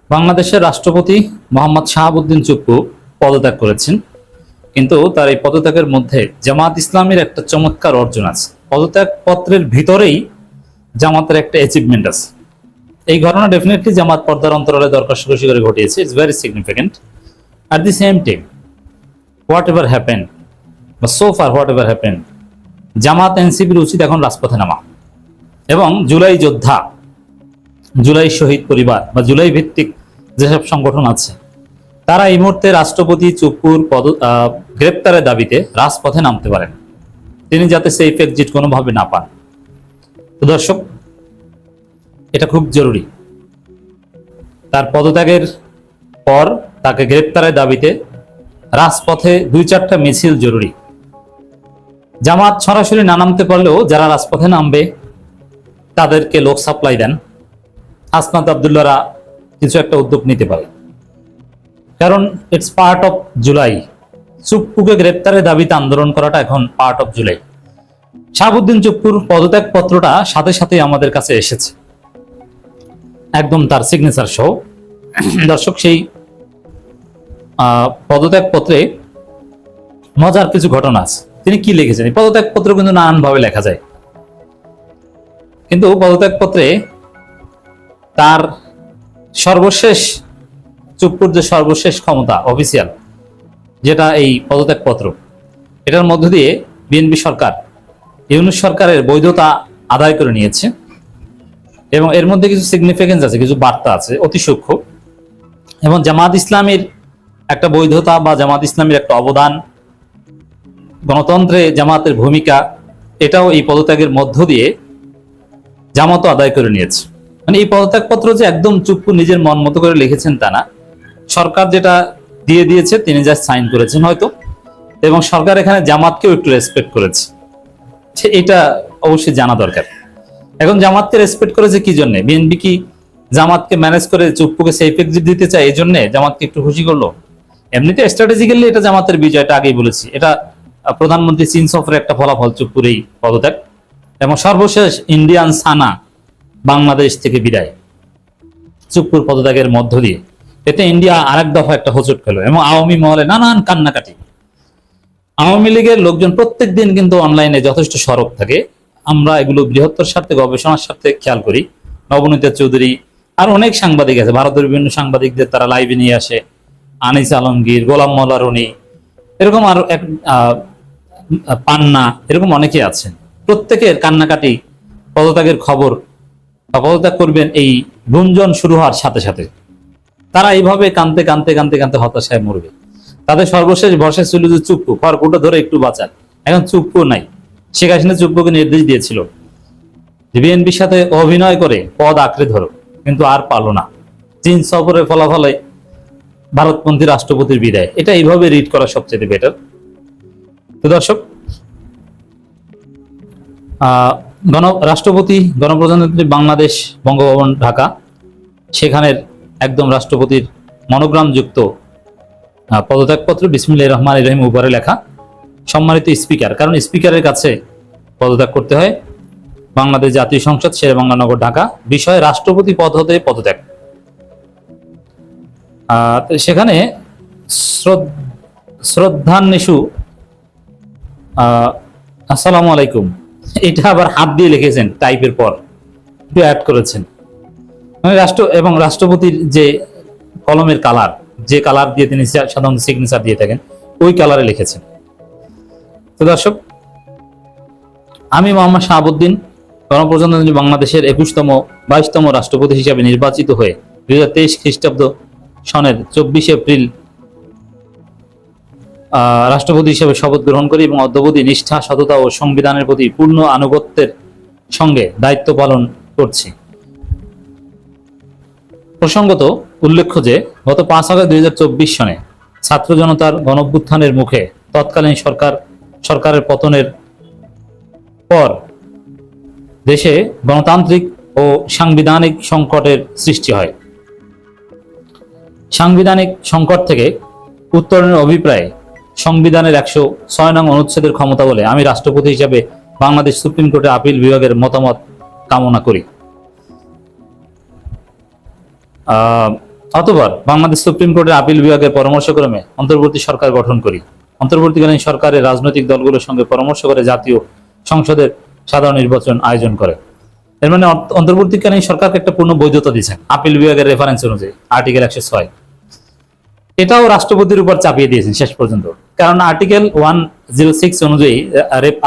বাংলাদেশের রাষ্ট্রপতি মোহাম্মদ শাহাবুদ্দিন চুপ্পু পদত্যাগ করেছেন, কিন্তু তার এই পদত্যাগের মধ্যে জামাত ইসলামীর একটা চমৎকার অর্জন আছে। পদত্যাগ পত্রের ভিতরেই জামাতের একটা অ্যাচিভমেন্ট আছে। এই ঘটনা ডেফিনেটলি জামাত পর্দার অন্তরালে দরকার কষাকষি করে ঘটিয়েছে। It's very significant. At the same time, whatever happen বা so far whatever happen, Jamaat এনসিপির উচিত এখন রাজপথে নামা এবং জুলাই যোদ্ধা, জুলাই শহীদ পরিবার বা জুলাই ভিত্তিক যেসব সংগঠন আছে তারা এই মুহূর্তে রাষ্ট্রপতি চুপ্পুর গ্রেপ্তারের দাবিতে রাজপথে নামতে পারেন, তিনি যাতে সেফ এক্সিট কোনোভাবে না পান। তো দর্শক, এটা খুব জরুরি। তার পদত্যাগের পর তাকে গ্রেপ্তারের দাবিতে রাজপথে 2-4টা মিছিল জরুরি। জামাত সরাসরি না নামতে পারলেও যারা রাজপথে নামবে তাদেরকে লোক সাপ্লাই দেন, হাসনাত আব্দুল্লাহরা কিছু একটা উদ্যোগ নিতে পারে, কারণ ইটস পার্ট অফ জুলাই। চুপ্পুকে গ্রেপ্তারের দাবিতে আন্দোলন করাটা এখন পার্ট অফ জুলাই। শাহাবুদ্দিন চুপ্পুর পদত্যাগ পত্রটা সাথে সাথে আমাদের কাছে এসেছে, একদম তার সিগনেচার সহ। দর্শক, সেই পদত্যাগ পত্রে মজার কিছু ঘটনা আছে। তিনি কি লিখেছেন? এই পদত্যাগ পত্র কিন্তু নানানভাবে লেখা যায়, কিন্তু পদত্যাগ পত্রে তার সর্বশেষ, চুপ্পুর যে সর্বশেষ ক্ষমতা অফিসিয়াল, যেটা এই পদত্যাগ পত্র, এটার মধ্য দিয়ে বিএনপি সরকার ইউনূস সরকারের বৈধতা আদায় করে নিয়েছে এবং এর মধ্যে কিছু সিগনিফিকেন্স আছে, কিছু বার্তা আছে অতি সূক্ষ্ম। এবং জামাত ইসলামীর একটা বৈধতা বা জামাত ইসলামীর একটা অবদান, গণতন্ত্রে জামাতের ভূমিকা, এটাও এই পদত্যাগের মধ্য দিয়ে জামাতও আদায় করে নিয়েছে। মানে এই পদত্যাগপত্র যে একদম চুপ্পু নিজের মন মতো করে লিখেছেন তা না, সরকার যেটা দিয়ে দিয়েছে তিনি যা সাইন করেছেন হয়তো, এবং সরকার এখানে জামাতকেও একটু রেসপেক্ট করেছে, এটা অবশ্যই জানা দরকার। এখন জামাতকে রেসপেক্ট করেছে কি জন্য? বিএনপি কি জামাতকে ম্যানেজ করে চুপ্পুকে সেফ এক্সিট দিতে চায়, এই জন্য জামাতকে একটু খুশি করলো? এমনিতে স্ট্র্যাটেজিক্যালি এটা জামাতের বিজয়, এটা আগেই বলেছি। এটা প্রধানমন্ত্রী চীন সফরের একটা ফলাফল চুপ্পুর এই পদত্যাগ, এবং সর্বশেষ ইন্ডিয়ান সানা বাংলাদেশ থেকে বিদায় চুপ্পুর পদত্যাগের মধ্য দিয়ে। এতে ইন্ডিয়া আরেক দফা একটা হোঁচট খেল এবং আওয়ামী মহলে নানান কান্নাকাটি। আওয়ামী লীগের লোকজন প্রত্যেক দিন কিন্তু অনলাইনে যথেষ্ট সরব থাকে, আমরা এগুলো বৃহত্তর স্বার্থে, গবেষণার স্বার্থে খেয়াল করি। নবনীতা চৌধুরী আর অনেক সাংবাদিক আছে, ভারতের বিভিন্ন সাংবাদিকদের তারা লাইভে নিয়ে আসে, আনিস আলমগীর, গোলাম মোল্লা রনি, এরকম আরো এক পান্না, এরকম অনেকে আছেন। প্রত্যেকের কান্নাকাটি পদত্যাগের খবর বা পদত্যাগ করবেন এই গুঞ্জন শুরু হওয়ার সাথে সাথে তারা এইভাবে কানতে কানতে কানতে কানতে হতাশায় মরবে। তাদের সর্বশেষ ভরসা ছিল যে চুপ্পু খড়কুটো ধরে একটু বাঁচান। এখন চুপ্পু নাই। শেখ হাসিনা চুপ্পুকে নির্দেশ দিয়েছিল বিএনপির সাথে অভিনয় করে পদ আঁকড়ে ধরো, কিন্তু আর পারলো না। চীন সফরের ফলাফলে ভারতপন্থী রাষ্ট্রপতির বিদায়, এটা এইভাবে রিড করা সবচেয়ে বেটার। তো দর্শক, রাষ্ট্রপতি গণপ্রজাতন্ত্রী বাংলাদেশ বঙ্গভবন ঢাকা, সেখানের একদম রাষ্ট্রপতির মনোগ্রাম যুক্ত পদত্যাগপত্র বিসমিল্লাহির রহমানির রহিম উপরে লেখা, সম্মানিত স্পিকার, কারণ স্পিকারের কাছে পদত্যাগ করতে হয়। বাংলাদেশ জাতীয় সংসদ, শেরেবাংলা নগর, ঢাকা। বিষয় রাষ্ট্রপতি পদ হতে পদত্যাগ। সেখানে শ্রদ্ধান্বেষু আসসালামু আলাইকুম, এটা আবার হাত দিয়ে লিখেছেন, টাইপের পর একটু অ্যাড করেছেন। মানে রাষ্ট্রপতির যে কলমের কালার, যে কালার দিয়ে তিনি সাধারণত সিগনেচার দিয়ে থাকেন, ওই কালারে লিখেছেন। তো দর্শক, আমি মোহাম্মদ শাহাবুদ্দিন গণপ্রজাতন্ত্রী বাংলাদেশের 22তম রাষ্ট্রপতি হিসাবে নির্বাচিত হয়ে 2023 খ্রিস্টাব্দ সনের 24 এপ্রিল রাষ্ট্রপতি হিসেবে শপথ গ্রহণ করি এবং অদ্যাবধি নিষ্ঠা, সততা ও সংবিধানের প্রতি পূর্ণ আনুগত্যের সঙ্গে দায়িত্ব পালন করছি। প্রসঙ্গত উল্লেখ্য যে গত 5 আগস্ট 2024 সনে ছাত্র জনতার গণঅভ্যুত্থানের মুখে তৎকালীন সরকারের পতনের পর দেশে গণতান্ত্রিক ও সাংবিধানিক সংকটের সৃষ্টি হয়। সাংবিধানিক সংকট থেকে উত্তরণের অভিপ্রায়ে সংবিধানের 106 নং অনুচ্ছেদের ক্ষমতা বলে আমি রাষ্ট্রপতি হিসাবে বাংলাদেশ সুপ্রিম কোর্টের আপিল বিভাগের মতামত কামনা করি। অথবা বাংলাদেশ সুপ্রিম কোর্টের আপিল বিভাগের পরামর্শক্রমে অন্তর্বর্তী সরকার গঠন করি, অন্তর্বর্তীকালীন সরকারের রাজনৈতিক দলগুলোর সঙ্গে পরামর্শ করে জাতীয় সংসদের সাধারণ নির্বাচন আয়োজন করে। এর মানে অন্তর্বর্তীকালীন সরকারকে একটা পূর্ণ বৈধতা দিয়েছেন আপিল বিভাগের রেফারেন্স অনুযায়ী আর্টিকেল 106। এটাও রাষ্ট্রপতির উপর চাপিয়ে দিয়েছেন শেষ পর্যন্ত, কারণ আর্টিকেল 106 অনুযায়ী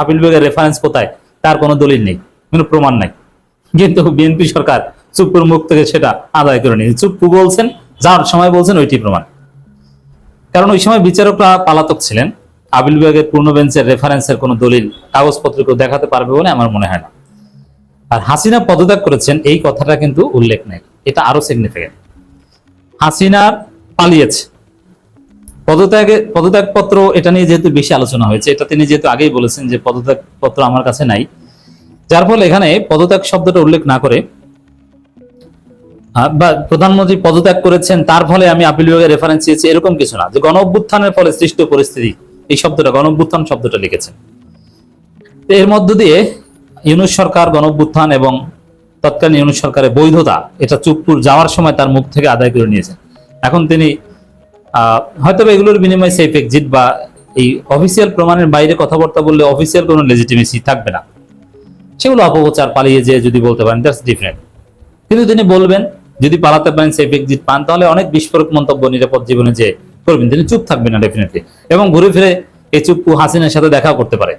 আপিল বিভাগের রেফারেন্স কোথায় তার কোনো দলিল নেই, কোনো প্রমাণ নাই। কিন্তু বিএনপি সরকার চুপ্পুর মুখ থেকে সেটা আদায় করে নিয়েছে। চুপ্পু বলছেন, যার সময় বলছেন ওইটি প্রমাণ। কারণ ওই সময় বিচারকরা পালাতক ছিলেন, আপিল বিভাগের পূর্ণ বেঞ্চের রেফারেন্সের কোনো দলিল কাগজপত্র কেউ দেখাতে পারবে বলে আমার মনে হয় না। আর হাসিনা পদত্যাগ করেছেন এই কথাটা কিন্তু উল্লেখ নেই, এটা আরো সিগনিফিকেন্ট। হাসিনা পালিয়েছে, পদত্যাগ পত্র এটা নিয়ে যেহেতু বেশি আলোচনা হয়েছে, এটা তিনি যেহেতু আগেই বলেছেন যে পদত্যাগ পত্র আমার কাছে নাই, যার ফলে এখানে পদত্যাগ শব্দটা উল্লেখ না করে বা প্রধানমন্ত্রী পদত্যাগ করেছেন তার ফলে আমি আপিল বিভাগের রেফারেন্স দিয়েছি এরকম কিছু না, যে গণ অভ্যুত্থানের ফলে সৃষ্ট পরিস্থিতি এই শব্দটা গণ অভ্যুত্থান শব্দটা লিখেছেন। এর মধ্য দিয়ে ইউনূস সরকার গণ অভ্যুত্থান এবং তৎকালীন ইউনূস সরকারের বৈধতা এটা চুপ্পুর যাওয়ার সময় তার মুখ থেকে আদায় করে নিয়েছেন। এখন তিনি হয়তো এগুলোর বিনিময়ে সেফ এক্সিট বা এই অফিসিয়াল প্রমাণের বাইরে কথাবার্তা বললে অফিসিয়াল কোনো লেজিটিমেসি থাকবে না, সেগুলো অপপ্রচার পালিয়ে যেয়ে যদি বলতে পারেন দ্যাটস ডিফারেন্ট। কিন্তু তিনি বলবেন যদি পালাতে পারেন সেফ এক্সিট পান তাহলে অনেক বিস্ফোরক মন্তব্য নিরাপদ জীবনে যে করবেন, তিনি চুপ থাকবেন না ডেফিনেটলি, এবং ঘুরে ফিরে এই চুপ্পু হাসিনার সাথে দেখা করতে পারে।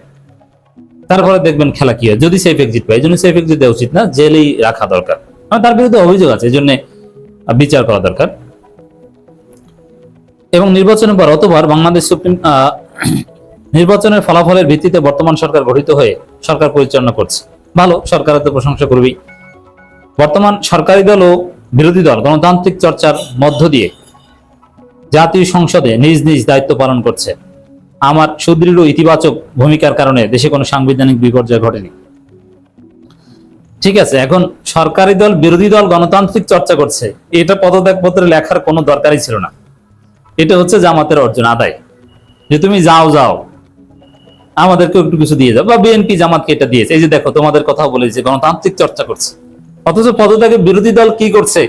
তারপরে দেখবেন খেলা কি হয় যদি সেফ এক্সিট পায়। এই জন্য সেফ এক্সিট দেওয়া উচিত না, জেলেই রাখা দরকার। তার বিরুদ্ধে অভিযোগ আছে, এই জন্য বিচার করা দরকার। এবং নির্বাচনের পর অতবার বাংলাদেশ সুপ্রিম নির্বাচনের ফলাফলের ভিত্তিতে বর্তমান সরকার গঠিত হয়ে সরকার পরিচালনা করছে, ভালো, সরকারের তো প্রশংসা করবেই। বর্তমান সরকারি দল ও বিরোধী দল গণতান্ত্রিক চর্চার মধ্য দিয়ে জাতীয় সংসদে নিজ নিজ দায়িত্ব পালন করছে। আমার সুদৃঢ় ইতিবাচক ভূমিকার কারণে দেশে কোনো সাংবিধানিক বিপর্যয় ঘটেনি। ঠিক আছে, এখন সরকারি দল বিরোধী দল গণতান্ত্রিক চর্চা করছে, এটা পদত্যাগ পত্রে লেখার কোনো দরকারই ছিল না। এটা হচ্ছে জামাতের অর্জন আদায়, যে তুমি যাও যাও আমাদেরকে একটু কিছু দিয়ে যাও, বা বিএনপি জামাতকে এটা দিয়েছে, এই যে দেখো তোমাদের কথা বলেছে গণতান্ত্রিক চর্চা করছে। অথচ পদত্যাগে বিরোধী দল কি করছে,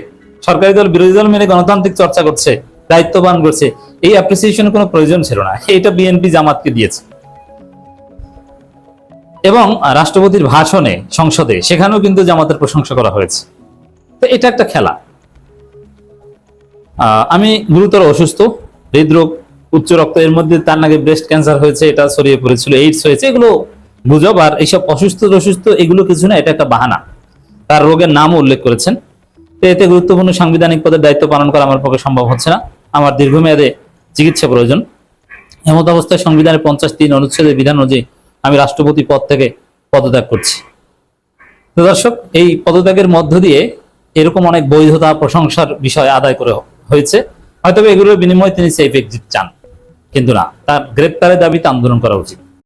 সরকারি দল বিরোধী দল মিলে গণতান্ত্রিক চর্চা করছে, দায়িত্ববান করছে, এই অ্যাপ্রিসিয়েশনের কোনো প্রয়োজন ছিল না, এটা বিএনপি জামাতকে দিয়েছে। এবং রাষ্ট্রপতির ভাষণে সংসদে সেখানেও কিন্তু জামাতের প্রশংসা করা হয়েছে। তো এটা একটা খেলা। আমি গুরুতর অসুস্থ, হৃদরোগ, উচ্চ রক্ত, এর মধ্যে তার নাকি ব্রেস্ট ক্যান্সার হয়েছে, এটা ছড়িয়ে পড়েছিল, এইডস হয়েছে, এগুলো গুজব। আর এইসব অসুস্থ এগুলো কিছু না, এটা একটা বাহানা। তার রোগের নামও উল্লেখ করেছেন। এতে গুরুত্বপূর্ণ সাংবিধানিক পদের দায়িত্ব পালন করা আমার পক্ষে সম্ভব হচ্ছে না, আমার দীর্ঘমেয়াদে চিকিৎসা প্রয়োজন। এমত অবস্থায় সংবিধানের 53 অনুচ্ছেদের বিধান অনুযায়ী আমি রাষ্ট্রপতি পদ থেকে পদত্যাগ করছি। তো দর্শক, এই পদত্যাগের মধ্য দিয়ে এরকম অনেক বৈধতা প্রশংসার বিষয় আদায় করে হয়েছে। হয়তো এগুলোর বিনিময়ে তিনি সেফ এক্সিট চান, কিন্তু না, তার গ্রেপ্তারের দাবিতে আন্দোলন করা উচিত।